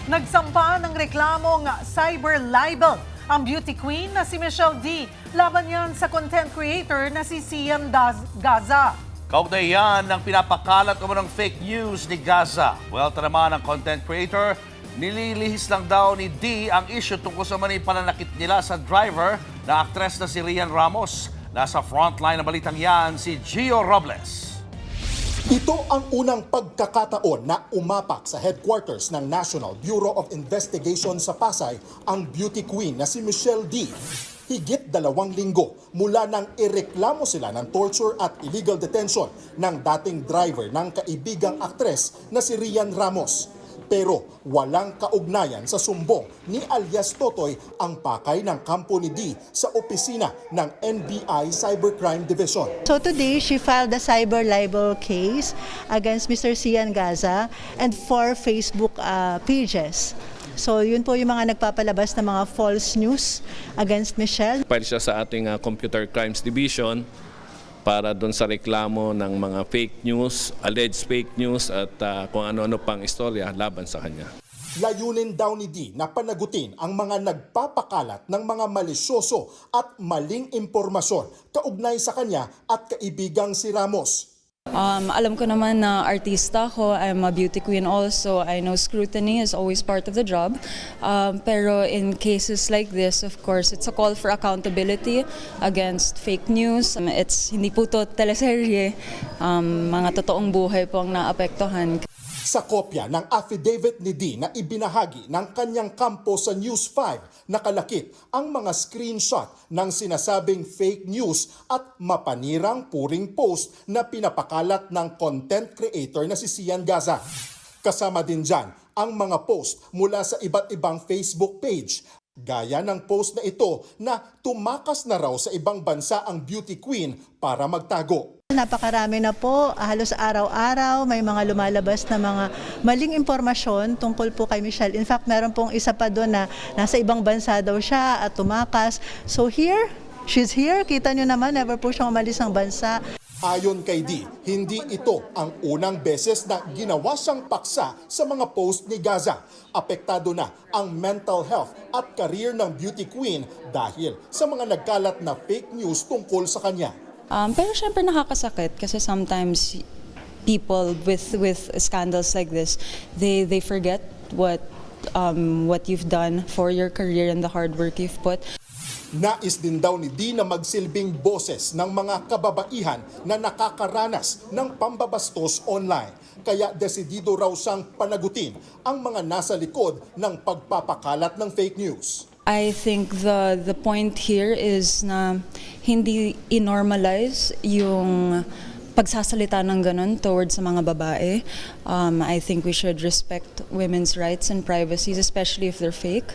Nagsampa ng reklamong cyber libel ang beauty queen na si Michelle D. Laban yan sa content creator na si Sian Gaza. Kaugnay yan ng pinapakalat ng fake news ni Gaza. Well, naman ang content creator, nililihis lang daw ni D ang issue tungkol sa pananakit nila sa driver na aktres na si Rian Ramos. Nasa frontline ng balitang yan si Gio Robles. Ito ang unang pagkakataon na umapak sa headquarters ng National Bureau of Investigation sa Pasay ang beauty queen na si Michelle D. Higit 2 linggo mula nang ireklamo sila ng torture at illegal detention ng dating driver ng kaibigang aktres na si Rian Ramos. Pero walang kaugnayan sa sumbong ni alias Totoy ang pakay ng kampo ni D sa opisina ng NBI Cybercrime Division. So today, she filed a cyber libel case against Mr. Sian Gaza and 4 Facebook pages. So yun po yung mga nagpapalabas ng mga false news against Michelle. File siya sa ating Computer Crimes Division para doon sa reklamo ng mga fake news, alleged fake news at kung ano-ano pang istorya laban sa kanya. Layunin daw ni D na panagutin ang mga nagpapakalat ng mga malisyoso at maling impormasyon kaugnay sa kanya at kaibigang si Ramos. Alam ko naman na artista ko, I'm a beauty queen also. I know scrutiny is always part of the job. Pero in cases like this, of course, it's a call for accountability against fake news. It's hindi po to teleserye, mga totoong buhay po ang naapektuhan. Sa kopya ng affidavit ni D na ibinahagi ng kanyang kampo sa News 5, nakalakip ang mga screenshot ng sinasabing fake news at mapanirang puring post na pinapakalat ng content creator na si Sian Gaza. Kasama din dyan ang mga post mula sa iba't ibang Facebook page. Gaya ng post na ito na tumakas na raw sa ibang bansa ang beauty queen para magtago. Napakarami na po, halos araw-araw may mga lumalabas na mga maling impormasyon tungkol po kay Michelle. In fact, meron pong isa pa doon na nasa ibang bansa daw siya at tumakas. So here, she's here. Kita nyo naman, never po siyang umalis ng bansa. Ayon kay D, hindi ito ang unang beses na ginawa siyang paksa sa mga post ni Gaza. Apektado na ang mental health at career ng beauty queen dahil sa mga nagkalat na fake news tungkol sa kanya. Pero syempre nakakasakit kasi sometimes people with scandals like this, they forget what you've done for your career and the hard work you've put. Nais din daw ni D na magsilbing boses ng mga kababaihan na nakakaranas ng pambabastos online. Kaya desidido raw siyang panagutin ang mga nasa likod ng pagpapakalat ng fake news. I think the point here is na hindi i-normalize yung pagsasalita ng ganun towards sa mga babae. I think we should respect women's rights and privacies, especially if they're fake.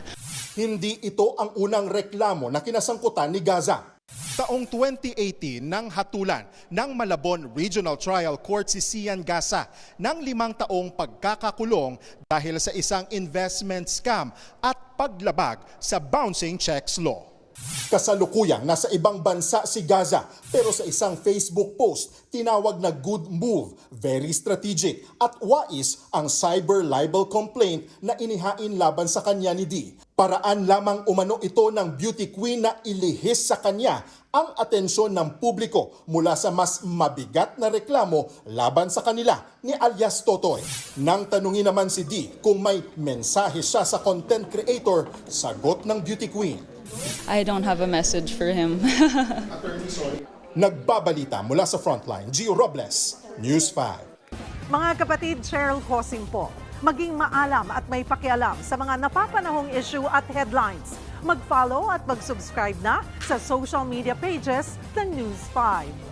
Hindi ito ang unang reklamo na kinasangkutan ni Gaza. Taong 2018 nang hatulan ng Malabon Regional Trial Court si Sian Gaza ng 5 taong pagkakakulong dahil sa isang investment scam at paglabag sa bouncing checks law. Kasalukuyang nasa ibang bansa si Gaza pero sa isang Facebook post tinawag na good move, very strategic at wais ang cyber libel complaint na inihain laban sa kanya ni D. Paraan lamang umano ito ng beauty queen na ilihis sa kanya ang atensyon ng publiko mula sa mas mabigat na reklamo laban sa kanila ni alias Totoy. Nang tanungin naman si D kung may mensahe siya sa content creator, sagot ng beauty queen. I don't have a message for him. Nagbabalita mula sa Frontline, Gio Robles, News 5. Mga kapatid, Cheryl Cosing po. Maging maalam at may pakialam sa mga napapanahong issue at headlines. Mag-follow at mag-subscribe na sa social media pages ng News 5.